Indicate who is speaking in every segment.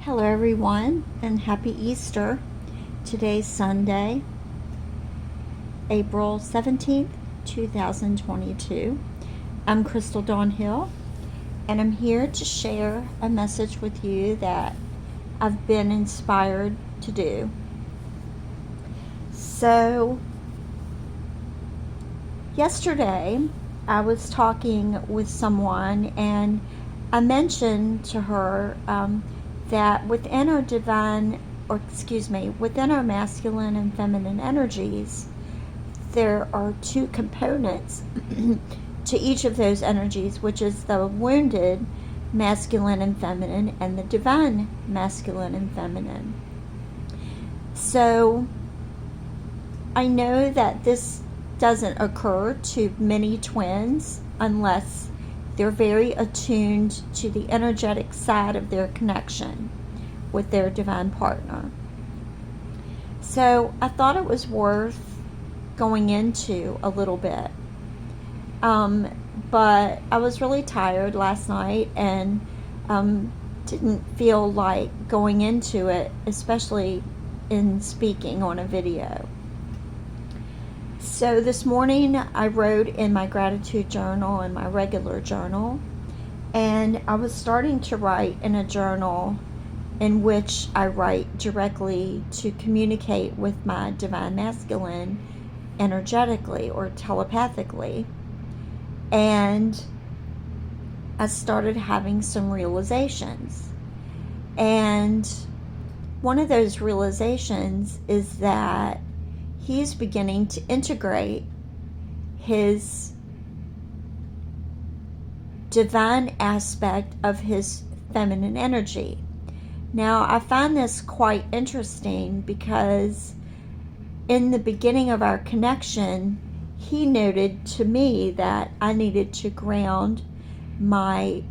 Speaker 1: Hello, everyone, and happy Easter. Today's Sunday, April 17th, 2022. I'm Crystal Dawn Hill, and I'm here to share a message with you that I've been inspired to do. So, yesterday, I was talking with someone, and I mentioned to her that within our within our masculine and feminine energies, there are two components to each of those energies, which is the wounded masculine and feminine and the divine masculine and feminine. So I know that this doesn't occur to many twins unless they're very attuned to the energetic side of their connection with their divine partner. So I thought it was worth going into a little bit. But I was really tired last night and didn't feel like going into it, especially in speaking on a video. So this morning I wrote in my gratitude journal and my regular journal, and I was starting to write in a journal in which I write directly to communicate with my divine masculine energetically or telepathically. And I started having some realizations. And one of those realizations is that he's beginning to integrate his divine aspect of his feminine energy. Now, I find this quite interesting because in the beginning of our connection, he noted to me that I needed to ground my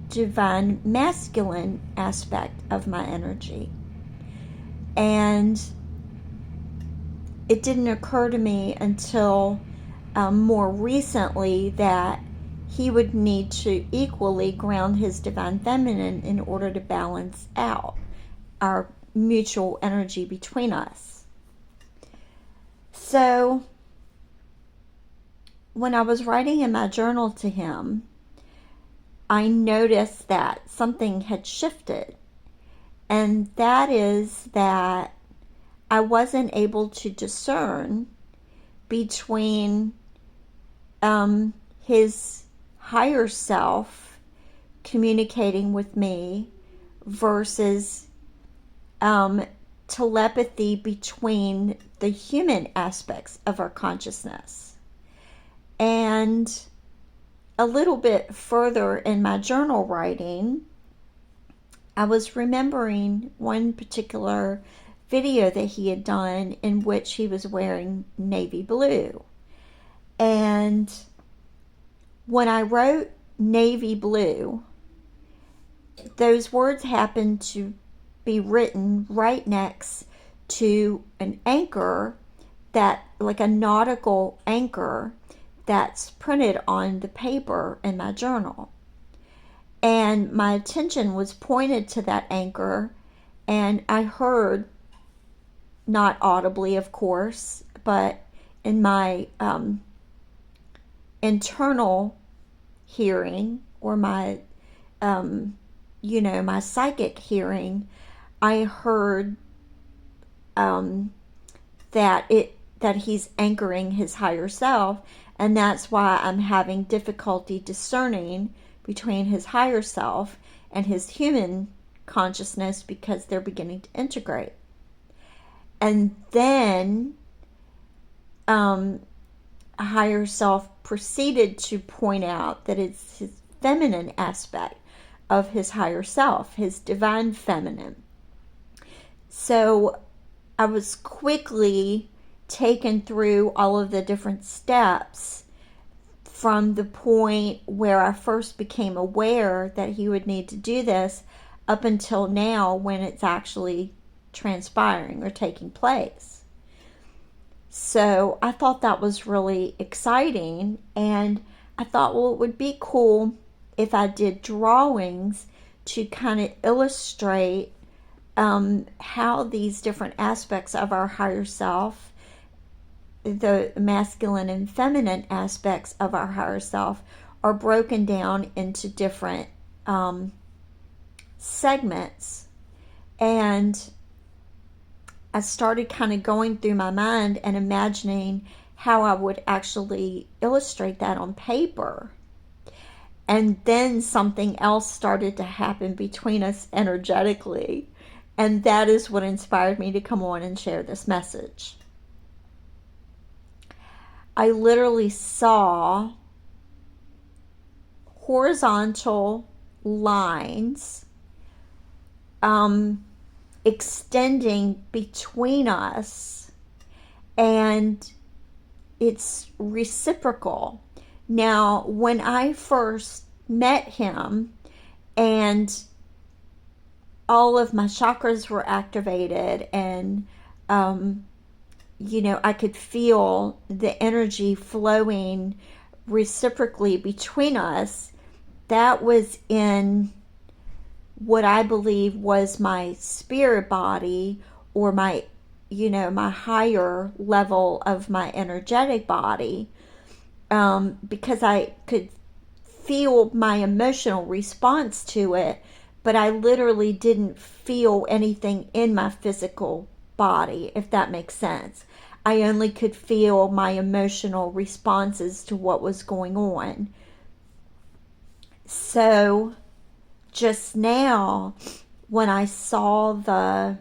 Speaker 1: divine masculine aspect of my energy. And it didn't occur to me until more recently that he would need to equally ground his divine feminine in order to balance out our mutual energy between us. So when I was writing in my journal to him, I noticed that something had shifted, and that is that I wasn't able to discern between his higher self communicating with me versus telepathy between the human aspects of our consciousness. And a little bit further in my journal writing, I was remembering one particular video that he had done in which he was wearing navy blue. And when I wrote navy blue, those words happened to be written right next to an anchor, that like a nautical anchor that's printed on the paper in my journal. And my attention was pointed to that anchor, and I heard, not audibly of course, but in my internal hearing, or my my psychic hearing, I heard that he's anchoring his higher self, and that's why I'm having difficulty discerning between his higher self and his human consciousness, because they're beginning to integrate. And then a higher self proceeded to point out that it's his feminine aspect of his higher self, his divine feminine. So I was quickly taken through all of the different steps from the point where I first became aware that he would need to do this up until now, when it's actually transpiring or taking place. So I thought that was really exciting, and I thought, well, it would be cool if I did drawings to kind of illustrate how these different aspects of our higher self, the masculine and feminine aspects of our higher self, are broken down into different segments. And I started kind of going through my mind and imagining how I would actually illustrate that on paper. And then something else started to happen between us energetically. And that is what inspired me to come on and share this message. I literally saw horizontal lines extending between us, and it's reciprocal. Now, when I first met him and all of my chakras were activated, and I could feel the energy flowing reciprocally between us, that was in what I believe was my spirit body, or my higher level of my energetic body, because I could feel my emotional response to it, but I literally didn't feel anything in my physical body, if that makes sense. I only could feel my emotional responses to what was going on. So just now, when I saw the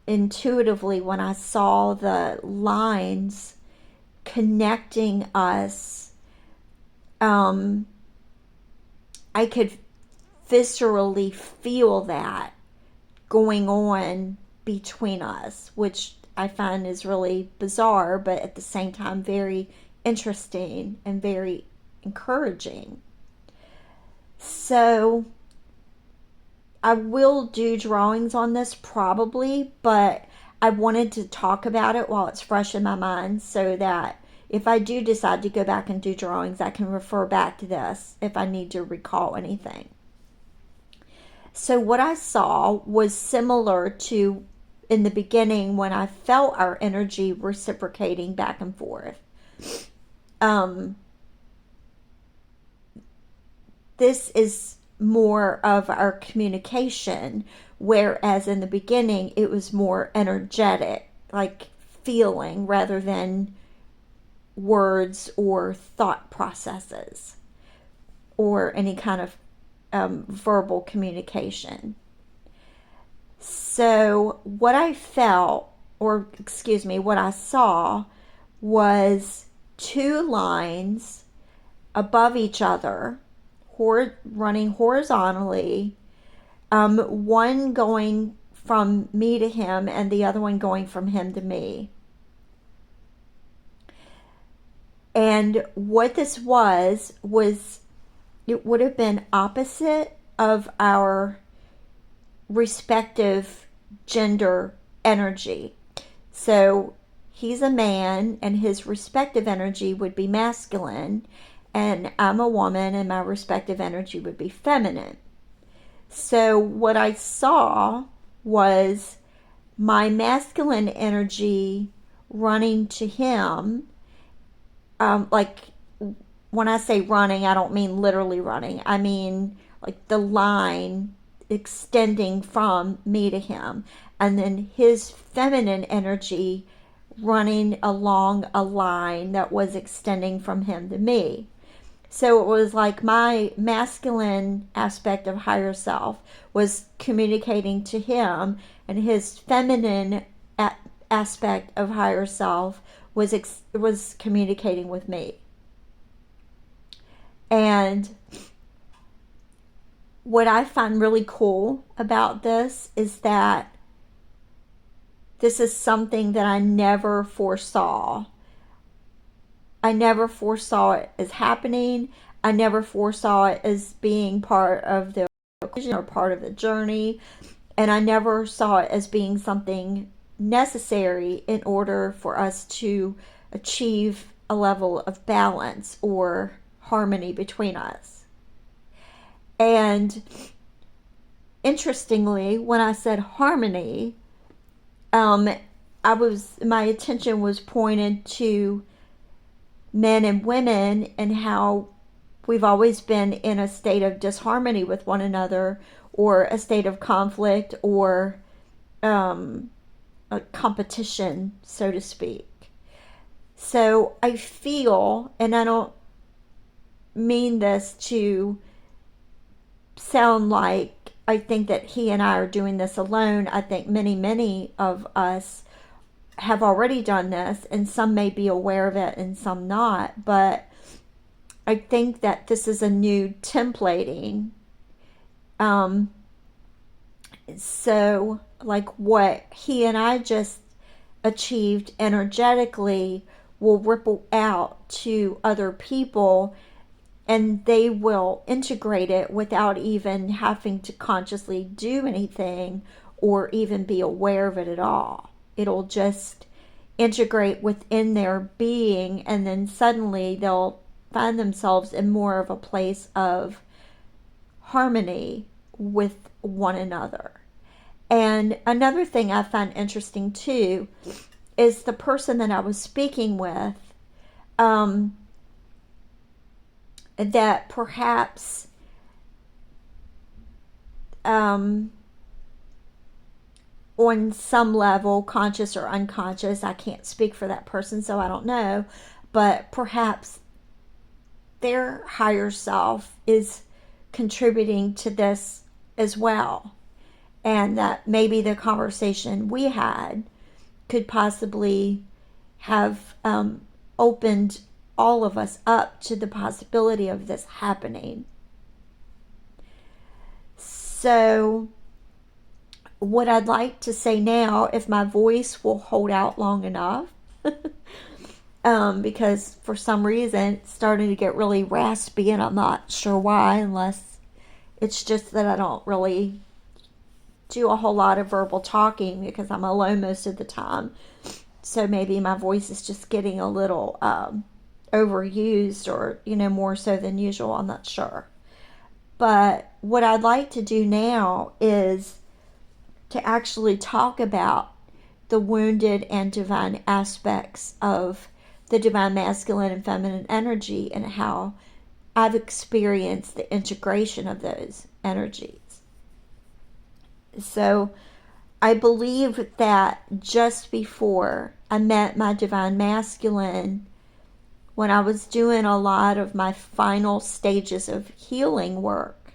Speaker 1: intuitively, when I saw the lines connecting us, I could viscerally feel that going on between us, which I find is really bizarre, but at the same time very interesting and very encouraging. So I will do drawings on this probably, but I wanted to talk about it while it's fresh in my mind, so that if I do decide to go back and do drawings, I can refer back to this if I need to recall anything. So what I saw was similar to in the beginning when I felt our energy reciprocating back and forth. This is more of our communication, whereas in the beginning it was more energetic, like feeling, rather than words or thought processes or any kind of verbal communication. So what I felt, or excuse me, what I saw was two lines above each other, running horizontally, one going from me to him and the other one going from him to me. And what this was it would have been opposite of our respective gender energy. So he's a man and his respective energy would be masculine, and I'm a woman and my respective energy would be feminine. So what I saw was my masculine energy running to him, like when I say running, I don't mean literally running. I mean like the line extending from me to him, and then his feminine energy running along a line that was extending from him to me. So it was like my masculine aspect of higher self was communicating to him, and his feminine aspect of higher self was communicating with me. And what I find really cool about this is that this is something that I never foresaw. I never foresaw it as happening. I never foresaw it as being part of the equation or part of the journey. And I never saw it as being something necessary in order for us to achieve a level of balance or harmony between us. And interestingly, when I said harmony, um, my attention was pointed to men and women and how we've always been in a state of disharmony with one another, or a state of conflict, or a competition, so to speak. So I feel, and I don't mean this to sound like I think that he and I are doing this alone. I think many of us have already done this, and some may be aware of it and some not. But I think that this is a new templating. So, like what he and I just achieved energetically will ripple out to other people, and they will integrate it without even having to consciously do anything or even be aware of it at all. It'll just integrate within their being, and then suddenly they'll find themselves in more of a place of harmony with one another. And another thing I find interesting too is the person that I was speaking with, that perhaps on some level, conscious or unconscious, I can't speak for that person, so I don't know, but perhaps their higher self is contributing to this as well. And that maybe the conversation we had could possibly have opened all of us up to the possibility of this happening. So, what I'd like to say now, if my voice will hold out long enough, because for some reason it's starting to get really raspy, and I'm not sure why, unless it's just that I don't really do a whole lot of verbal talking because I'm alone most of the time. So maybe my voice is just getting a little overused, or more so than usual. I'm not sure. But what I'd like to do now is to actually talk about the wounded and divine aspects of the divine masculine and feminine energy, and how I've experienced the integration of those energies. So I believe that just before I met my divine masculine, when I was doing a lot of my final stages of healing work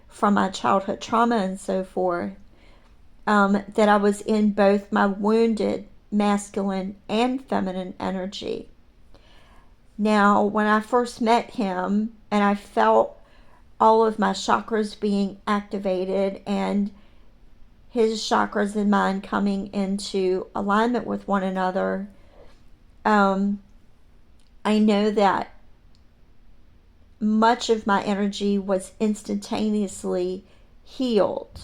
Speaker 1: from my childhood trauma and so forth, that I was in both my wounded masculine and feminine energy. Now, when I first met him and I felt all of my chakras being activated and his chakras and mine coming into alignment with one another, I know that much of my energy was instantaneously healed.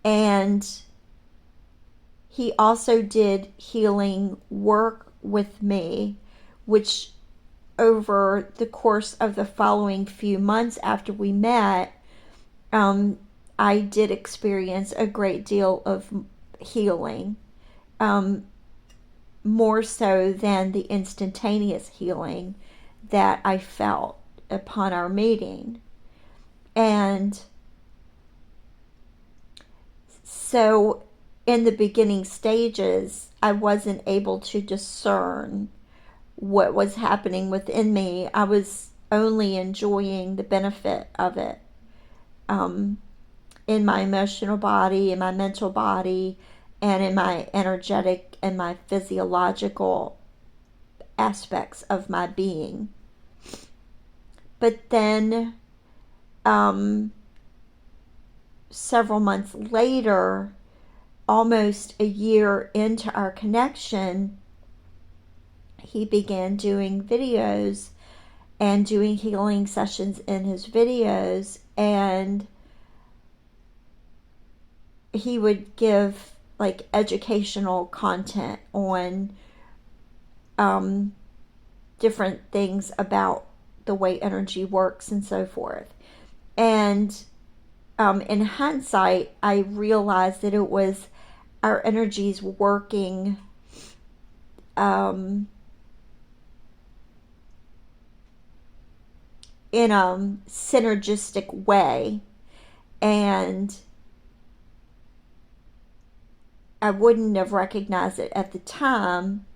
Speaker 1: And he also did healing work with me, which over the course of the following few months after we met, I did experience a great deal of healing, more so than the instantaneous healing that I felt upon our meeting. And so in the beginning stages, I wasn't able to discern what was happening within me. I was only enjoying the benefit of it, in my emotional body, in my mental body, and in my energetic and my physiological aspects of my being. But then, several months later, almost a year into our connection, he began doing videos and doing healing sessions in his videos, and he would give like educational content on different things about the way energy works and so forth. And in hindsight, I realized that it was our energies working in a synergistic way. And I wouldn't have recognized it at the time,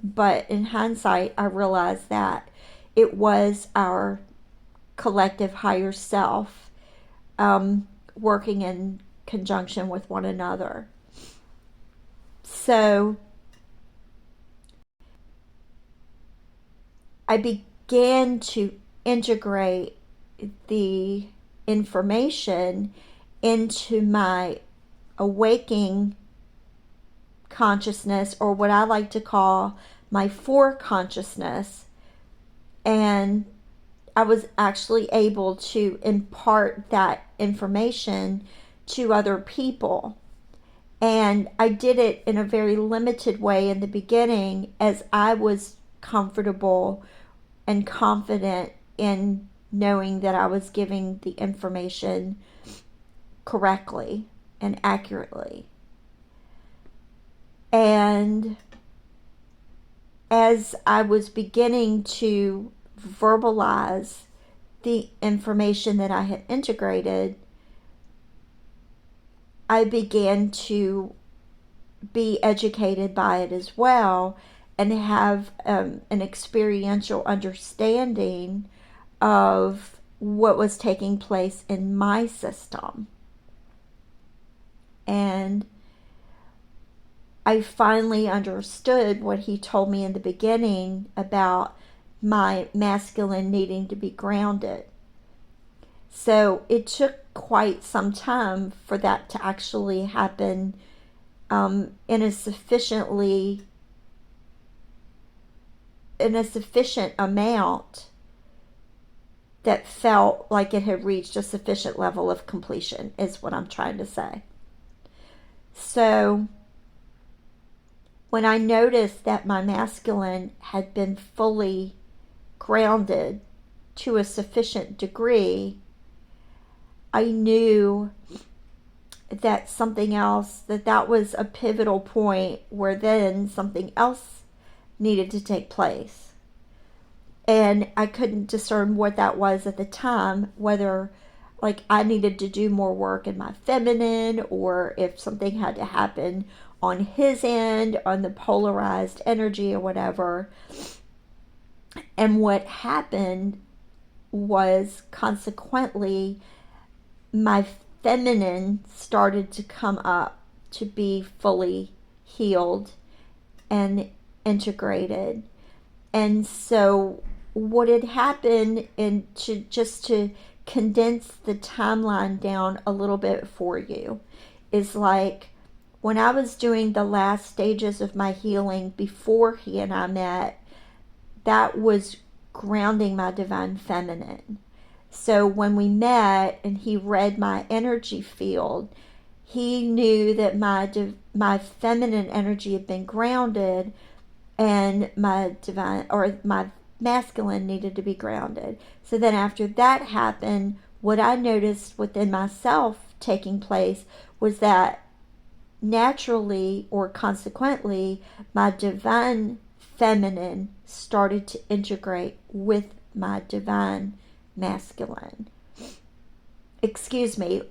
Speaker 1: but in hindsight, I realized that it was our collective higher self working in conjunction with one another. So I began to integrate the information into my awakening consciousness, or what I like to call my foreconsciousness. And I was actually able to impart that information to other people. And I did it in a very limited way in the beginning, as I was comfortable and confident in knowing that I was giving the information correctly and accurately. And as I was beginning to verbalize the information that I had integrated, I began to be educated by it as well, and have an experiential understanding of what was taking place in my system. And I finally understood what he told me in the beginning about my masculine needing to be grounded. So it took quite some time for that to actually happen in a sufficient amount that felt like it had reached a sufficient level of completion, is what I'm trying to say. So when I noticed that my masculine had been fully grounded to a sufficient degree, I knew that something else, that was a pivotal point where then something else needed to take place. And I couldn't discern what that was at the time, whether like I needed to do more work in my feminine, or if something had to happen on his end, on the polarized energy or whatever. And what happened was, consequently, my feminine started to come up to be fully healed and integrated. And so what had happened, and to condense the timeline down a little bit for you, is like when I was doing the last stages of my healing before he and I met, that was grounding my divine feminine. So when we met and he read my energy field, he knew that my feminine energy had been grounded, and my masculine needed to be grounded. So then after that happened, what I noticed within myself taking place was that naturally, or consequently, my divine feminine started to integrate with my divine masculine.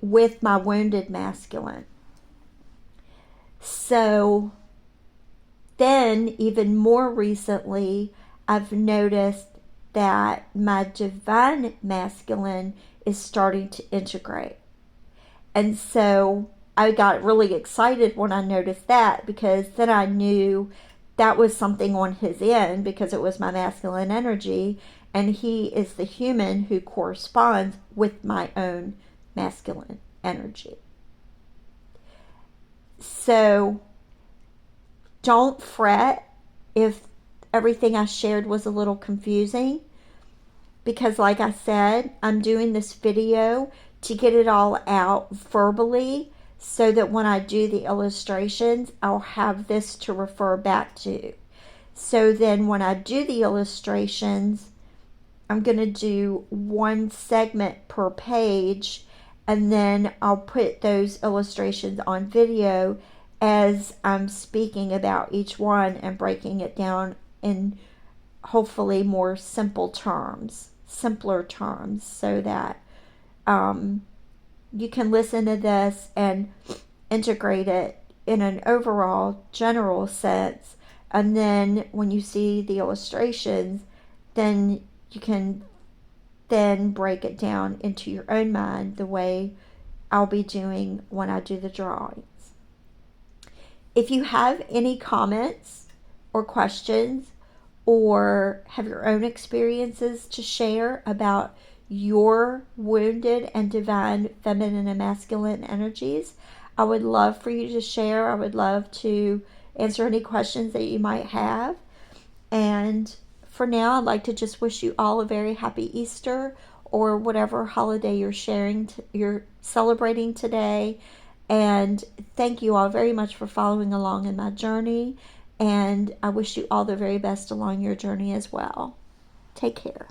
Speaker 1: With my wounded masculine. So then, even more recently, I've noticed that my divine masculine is starting to integrate. And so I got really excited when I noticed that, because then I knew that was something on his end, because it was my masculine energy, and he is the human who corresponds with my own masculine energy. So don't fret if everything I shared was a little confusing, because like I said, I'm doing this video to get it all out verbally, so that when I do the illustrations, I'll have this to refer back to. So then when I do the illustrations, I'm going to do one segment per page, and then I'll put those illustrations on video as I'm speaking about each one and breaking it down in hopefully more simpler terms, so that you can listen to this and integrate it in an overall general sense. And then when you see the illustrations, then you can then break it down into your own mind the way I'll be doing when I do the drawings. If you have any comments or questions, or have your own experiences to share about your wounded and divine feminine and masculine energies, I would love for you to share. I would love to answer any questions that you might have. And for now, I'd like to just wish you all a very happy Easter, or whatever holiday you're celebrating today. And thank you all very much for following along in my journey. And I wish you all the very best along your journey as well. Take care.